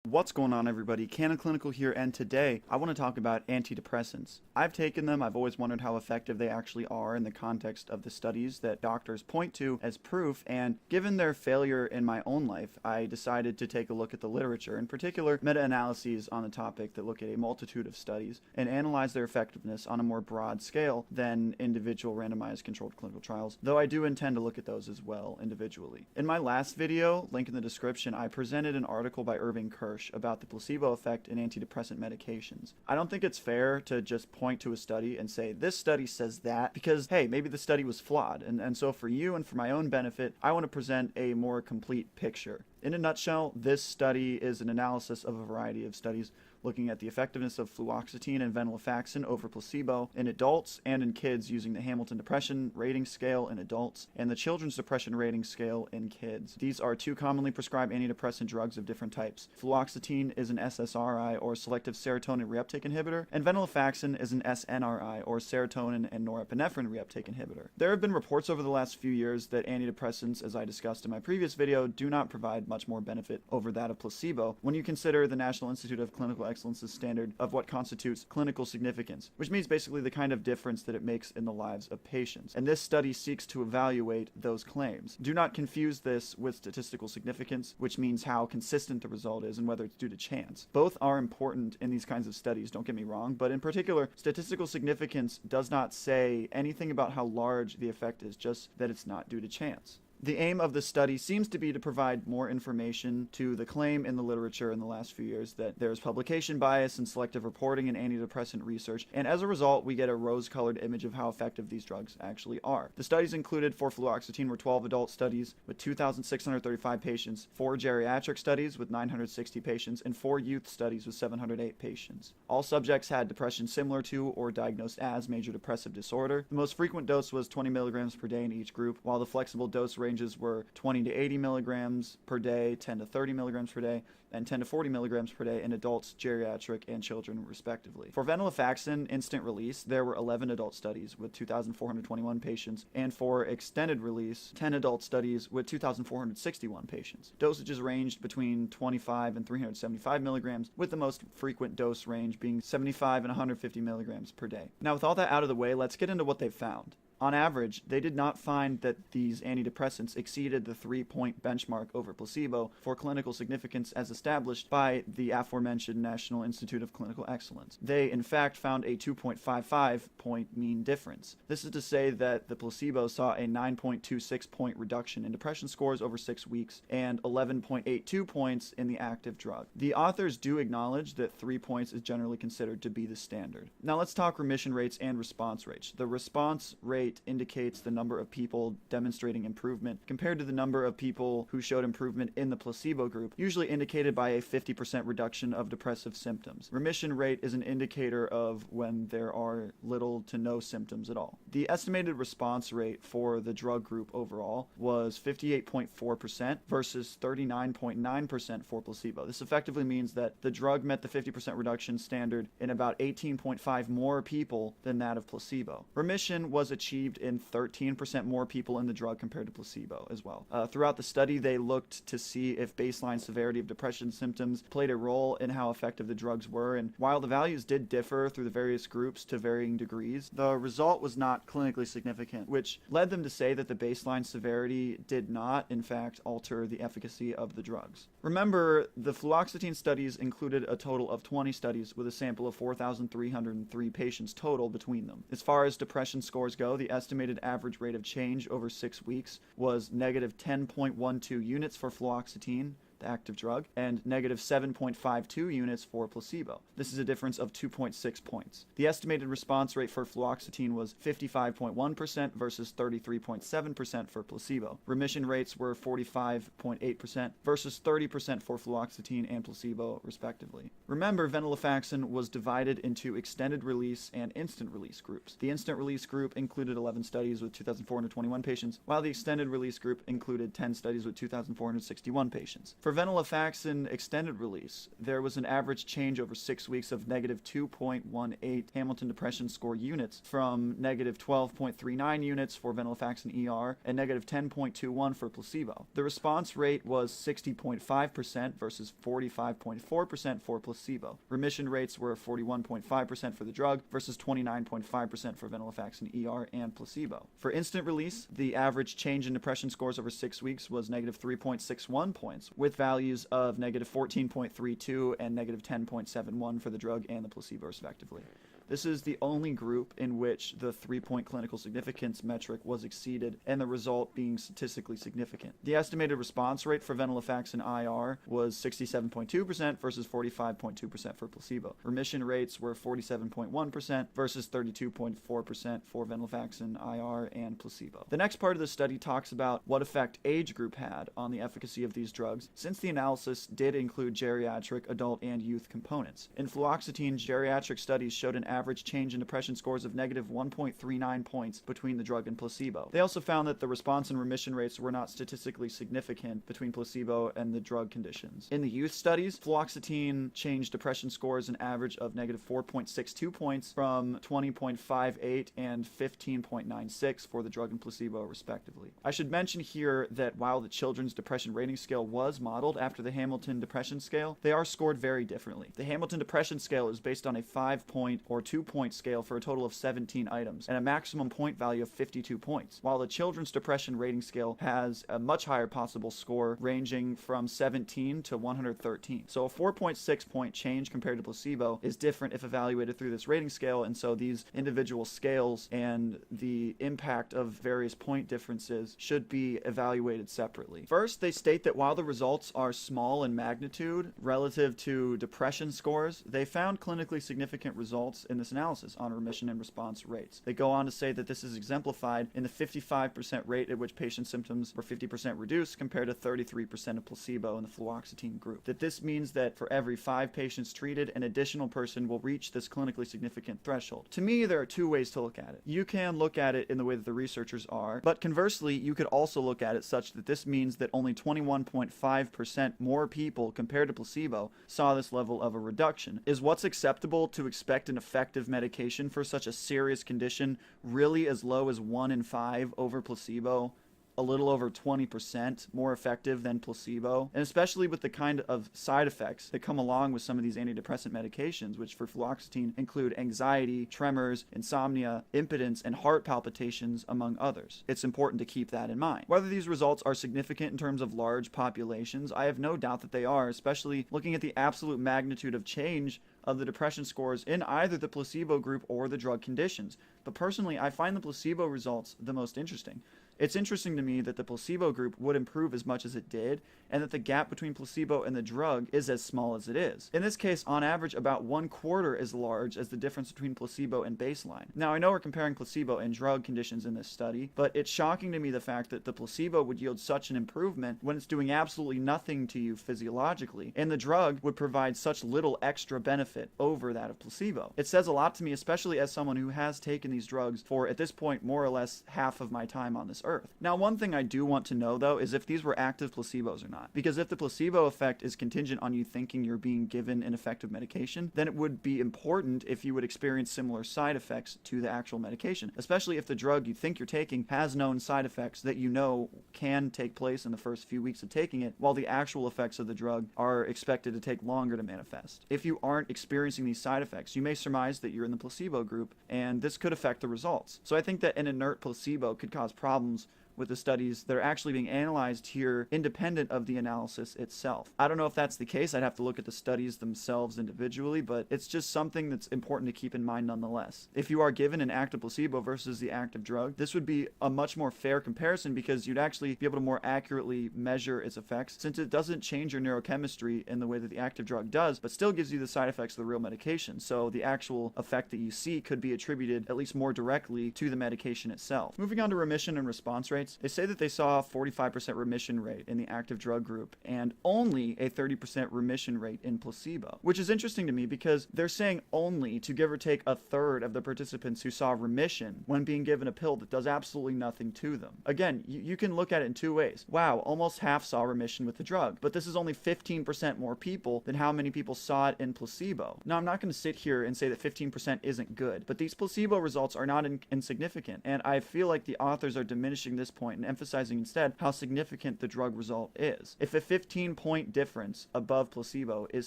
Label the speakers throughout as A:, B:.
A: What's going on, everybody? Canon Clinical here, and today I want to talk about antidepressants. I've taken them. I've always wondered how effective they actually are in the context of the studies that doctors point to as proof, and given their failure in my own life, I decided to take a look at the literature, in particular meta-analyses on the topic that look at a multitude of studies and analyze their effectiveness on a more broad scale than individual randomized controlled clinical trials, though I do intend to look at those as well individually. In my last video, link in the description, I presented an article by Irving Kirsch about the placebo effect in antidepressant medications. I don't think it's fair to just point to a study and say, this study says that, because, hey, maybe the study was flawed. And so for you and for my own benefit, I want to present a more complete picture. In a nutshell, this study is an analysis of a variety of studies looking at the effectiveness of fluoxetine and venlafaxine over placebo in adults and in kids using the Hamilton Depression Rating Scale in adults and the Children's Depression Rating Scale in kids. These are two commonly prescribed antidepressant drugs of different types. Fluoxetine is an SSRI, or selective serotonin reuptake inhibitor, and venlafaxine is an SNRI, or serotonin and norepinephrine reuptake inhibitor. There have been reports over the last few years that antidepressants, as I discussed in my previous video, do not provide much more benefit over that of placebo when you consider the National Institute of Clinical Excellence's standard of what constitutes clinical significance, which means basically the kind of difference that it makes in the lives of patients. And this study seeks to evaluate those claims. Do not confuse this with statistical significance, which means how consistent the result is and whether it's due to chance. Both are important in these kinds of studies, don't get me wrong, but in particular, statistical significance does not say anything about how large the effect is, just that it's not due to chance. The aim of the study seems to be to provide more information to the claim in the literature in the last few years that there is publication bias and selective reporting in antidepressant research, and as a result, we get a rose-colored image of how effective these drugs actually are. The studies included for fluoxetine were 12 adult studies with 2,635 patients, 4 geriatric studies with 960 patients, and 4 youth studies with 708 patients. All subjects had depression similar to or diagnosed as major depressive disorder. The most frequent dose was 20 milligrams per day in each group, while the flexible dose ranges were 20 to 80 milligrams per day, 10 to 30 milligrams per day, and 10 to 40 milligrams per day in adults, geriatric, and children, respectively. For venlafaxine instant release, there were 11 adult studies with 2,421 patients, and for extended release, 10 adult studies with 2,461 patients. Dosages ranged between 25 and 375 milligrams, with the most frequent dose range being 75 and 150 milligrams per day. Now, with all that out of the way, let's get into what they found. On average, they did not find that these antidepressants exceeded the 3-point benchmark over placebo for clinical significance as established by the aforementioned National Institute of Clinical Excellence. They, in fact, found a 2.55-point mean difference. This is to say that the placebo saw a 9.26-point reduction in depression scores over 6 weeks and 11.82 points in the active drug. The authors do acknowledge that 3 points is generally considered to be the standard. Now let's talk remission rates and response rates. The response rate indicates the number of people demonstrating improvement compared to the number of people who showed improvement in the placebo group, usually indicated by a 50% reduction of depressive symptoms. Remission rate is an indicator of when there are little to no symptoms at all. The estimated response rate for the drug group overall was 58.4% versus 39.9% for placebo. This effectively means that the drug met the 50% reduction standard in about 18.5 more people than that of placebo. Remission was achieved in 13% more people in the drug compared to placebo as well. Throughout the study, they looked to see if baseline severity of depression symptoms played a role in how effective the drugs were, and while the values did differ through the various groups to varying degrees, the result was not clinically significant, which led them to say that the baseline severity did not, in fact, alter the efficacy of the drugs. Remember, the fluoxetine studies included a total of 20 studies with a sample of 4,303 patients total between them. As far as depression scores go, the estimated average rate of change over 6 weeks was negative 10.12 units for fluoxetine, the active drug, and negative 7.52 units for placebo. This is a difference of 2.6 points. The estimated response rate for fluoxetine was 55.1% versus 33.7% for placebo. Remission rates were 45.8% versus 30% for fluoxetine and placebo, respectively. Remember, venlafaxine was divided into extended release and instant release groups. The instant release group included 11 studies with 2,421 patients, while the extended release group included 10 studies with 2,461 patients. For venlafaxine extended release, there was an average change over 6 weeks of negative 2.18 Hamilton Depression Score units from negative 12.39 units for venlafaxine ER and negative 10.21 for placebo. The response rate was 60.5% versus 45.4% for placebo. Remission rates were 41.5% for the drug versus 29.5% for venlafaxine ER and placebo. For instant release, the average change in depression scores over 6 weeks was negative 3.61 points, with values of negative 14.32 and negative 10.71 for the drug and the placebo, respectively. This is the only group in which the 3-point clinical significance metric was exceeded and the result being statistically significant. The estimated response rate for venlafaxine IR was 67.2% versus 45.2% for placebo. Remission rates were 47.1% versus 32.4% for venlafaxine IR and placebo. The next part of the study talks about what effect age group had on the efficacy of these drugs, since the analysis did include geriatric, adult, and youth components. In fluoxetine, geriatric studies showed an average change in depression scores of negative 1.39 points between the drug and placebo. They also found that the response and remission rates were not statistically significant between placebo and the drug conditions. In the youth studies, fluoxetine changed depression scores an average of negative 4.62 points from 20.58 and 15.96 for the drug and placebo, respectively. I should mention here that while the Children's Depression Rating Scale was modeled after the Hamilton Depression Scale, they are scored very differently. The Hamilton Depression Scale is based on a 5-point or 2-point scale for a total of 17 items and a maximum point value of 52 points, while the Children's Depression Rating Scale has a much higher possible score ranging from 17 to 113. So a 4.6 point change compared to placebo is different if evaluated through this rating scale, and so these individual scales and the impact of various point differences should be evaluated separately. First, they state that while the results are small in magnitude relative to depression scores, they found clinically significant results in this analysis on remission and response rates. They go on to say that this is exemplified in the 55% rate at which patient symptoms were 50% reduced compared to 33% of placebo in the fluoxetine group. That this means that for every 5 patients treated, an additional person will reach this clinically significant threshold. To me, there are 2 ways to look at it. You can look at it in the way that the researchers are, but conversely, you could also look at it such that this means that only 21.5% more people compared to placebo saw this level of a reduction. Is what's acceptable to expect an effective medication for such a serious condition really as low as 1 in 5 over placebo? A little over 20% more effective than placebo, and especially with the kind of side effects that come along with some of these antidepressant medications, which for fluoxetine include anxiety, tremors, insomnia, impotence, and heart palpitations, among others. It's important to keep that in mind. Whether these results are significant in terms of large populations, I have no doubt that they are, especially looking at the absolute magnitude of change of the depression scores in either the placebo group or the drug conditions. But personally, I find the placebo results the most interesting. It's interesting to me that the placebo group would improve as much as it did, and that the gap between placebo and the drug is as small as it is. In this case, on average, about 1/4 as large as the difference between placebo and baseline. Now, I know we're comparing placebo and drug conditions in this study, but it's shocking to me the fact that the placebo would yield such an improvement when it's doing absolutely nothing to you physiologically, and the drug would provide such little extra benefit over that of placebo. It says a lot to me, especially as someone who has taken these drugs for, at this point, more or less half of my time on this earth. Now, one thing I do want to know, though, is if these were active placebos or not. Because if the placebo effect is contingent on you thinking you're being given an effective medication, then it would be important if you would experience similar side effects to the actual medication, especially if the drug you think you're taking has known side effects that you know can take place in the first few weeks of taking it, while the actual effects of the drug are expected to take longer to manifest. If you aren't experiencing these side effects, you may surmise that you're in the placebo group, and this could affect the results. So I think that an inert placebo could cause problems with the studies that are actually being analyzed here independent of the analysis itself. I don't know if that's the case. I'd have to look at the studies themselves individually, but it's just something that's important to keep in mind nonetheless. If you are given an active placebo versus the active drug, this would be a much more fair comparison because you'd actually be able to more accurately measure its effects, since it doesn't change your neurochemistry in the way that the active drug does, but still gives you the side effects of the real medication. So the actual effect that you see could be attributed at least more directly to the medication itself. Moving on to remission and response rates, rates, they say that they saw a 45% remission rate in the active drug group and only a 30% remission rate in placebo, which is interesting to me because they're saying only to give or take a third of the participants who saw remission when being given a pill that does absolutely nothing to them. Again, you can look at it in two ways. Wow, almost half saw remission with the drug, but this is only 15% more people than how many people saw it in placebo. Now, I'm not going to sit here and say that 15% isn't good, but these placebo results are not insignificant, and I feel like the authors are diminishing this point and emphasizing instead how significant the drug result is. If a 15-point difference above placebo is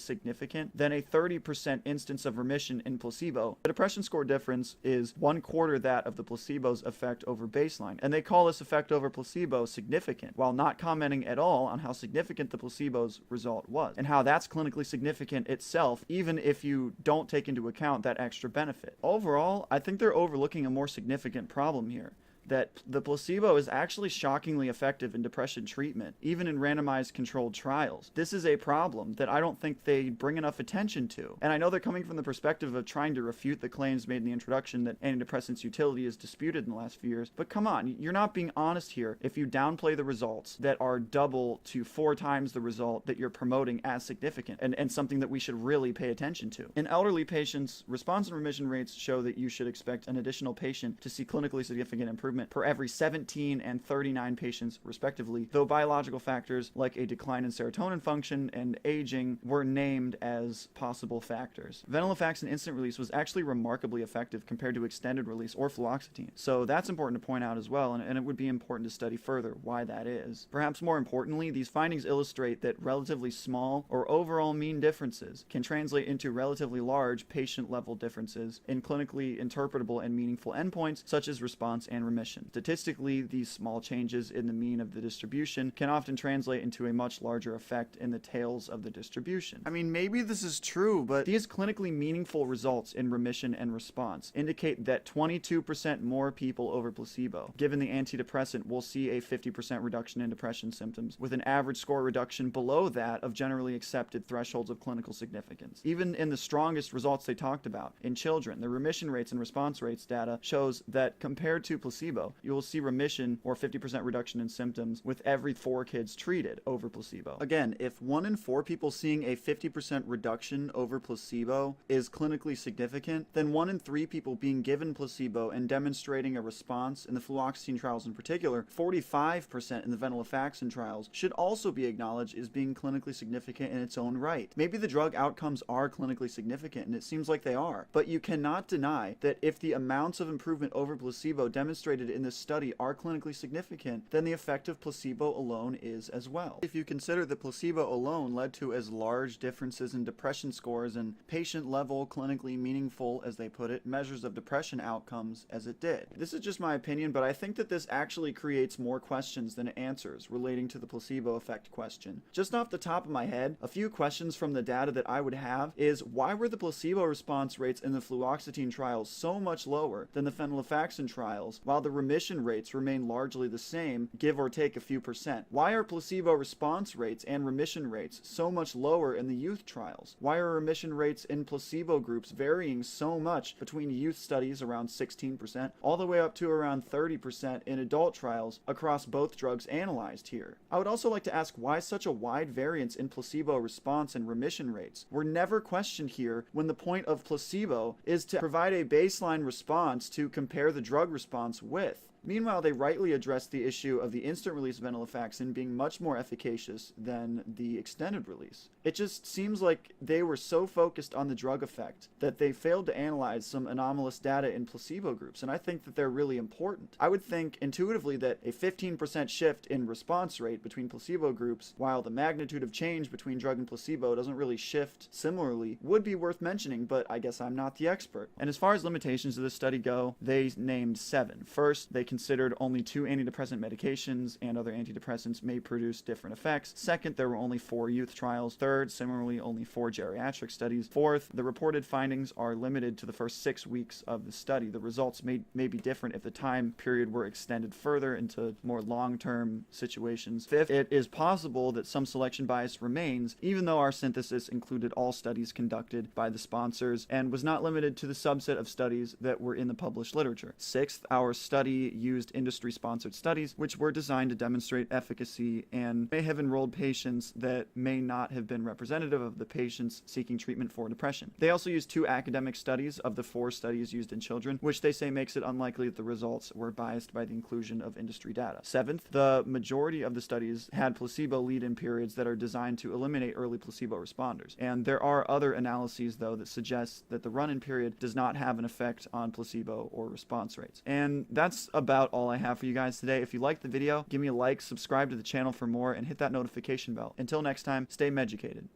A: significant, then a 30% instance of remission in placebo, the depression score difference is 1/4 that of the placebo's effect over baseline, and they call this effect over placebo significant, while not commenting at all on how significant the placebo's result was, and how that's clinically significant itself, even if you don't take into account that extra benefit. Overall, I think they're overlooking a more significant problem here, that the placebo is actually shockingly effective in depression treatment, even in randomized controlled trials. This is a problem that I don't think they bring enough attention to. And I know they're coming from the perspective of trying to refute the claims made in the introduction that antidepressants' utility is disputed in the last few years. But come on, you're not being honest here if you downplay the results that are double to 4 times the result that you're promoting as significant, and something that we should really pay attention to. In elderly patients, response and remission rates show that you should expect an additional patient to see clinically significant improvement per every 17 and 39 patients respectively, though biological factors like a decline in serotonin function and aging were named as possible factors. Venlafaxine instant release was actually remarkably effective compared to extended release or fluoxetine, so that's important to point out as well, and it would be important to study further why that is. Perhaps more importantly, these findings illustrate that relatively small or overall mean differences can translate into relatively large patient-level differences in clinically interpretable and meaningful endpoints such as response and remission. Statistically, these small changes in the mean of the distribution can often translate into a much larger effect in the tails of the distribution. I mean, maybe this is true, but these clinically meaningful results in remission and response indicate that 22% more people over placebo, given the antidepressant, will see a 50% reduction in depression symptoms, with an average score reduction below that of generally accepted thresholds of clinical significance. Even in the strongest results they talked about, in children, the remission rates and response rates data shows that compared to placebo, you will see remission or 50% reduction in symptoms with every 4 kids treated over placebo. Again, if 1 in 4 people seeing a 50% reduction over placebo is clinically significant, then 1 in 3 people being given placebo and demonstrating a response in the fluoxetine trials in particular, 45% in the venlafaxine trials, should also be acknowledged as being clinically significant in its own right. Maybe the drug outcomes are clinically significant, and it seems like they are, but you cannot deny that if the amounts of improvement over placebo demonstrated in this study are clinically significant, then the effect of placebo alone is as well. If you consider that placebo alone led to as large differences in depression scores and patient-level, clinically meaningful, as they put it, measures of depression outcomes as it did. This is just my opinion, but I think that this actually creates more questions than answers relating to the placebo effect question. Just off the top of my head, a few questions from the data that I would have is, why were the placebo response rates in the fluoxetine trials so much lower than the venlafaxine trials, while the remission rates remain largely the same, give or take a few percent? Why are placebo response rates and remission rates so much lower in the youth trials? Why are remission rates in placebo groups varying so much between youth studies around 16% all the way up to around 30% in adult trials across both drugs analyzed here? I would also like to ask why such a wide variance in placebo response and remission rates were never questioned here, when the point of placebo is to provide a baseline response to compare the drug response with. Meanwhile, they rightly addressed the issue of the instant release venlafaxine being much more efficacious than the extended release. It just seems like they were so focused on the drug effect that they failed to analyze some anomalous data in placebo groups, and I think that they're really important. I would think intuitively that a 15% shift in response rate between placebo groups, while the magnitude of change between drug and placebo doesn't really shift similarly, would be worth mentioning, but I guess I'm not the expert. And as far as limitations of this study go, they named 7. First, they considered only 2 antidepressant medications and other antidepressants may produce different effects. Second, there were only 4 youth trials. Third, similarly, only 4 geriatric studies. Fourth, the reported findings are limited to the first 6 weeks of the study. The results may be different if the time period were extended further into more long-term situations. Fifth, it is possible that some selection bias remains, even though our synthesis included all studies conducted by the sponsors and was not limited to the subset of studies that were in the published literature. Sixth, our study used industry-sponsored studies, which were designed to demonstrate efficacy and may have enrolled patients that may not have been representative of the patients seeking treatment for depression. They also used 2 academic studies of the 4 studies used in children, which they say makes it unlikely that the results were biased by the inclusion of industry data. 7th, the majority of the studies had placebo lead-in periods that are designed to eliminate early placebo responders. And there are other analyses, though, that suggest that the run-in period does not have an effect on placebo or response rates. And that's about all I have for you guys today. If you liked the video, give me a like, subscribe to the channel for more, and hit that notification bell. Until next time, stay meducated.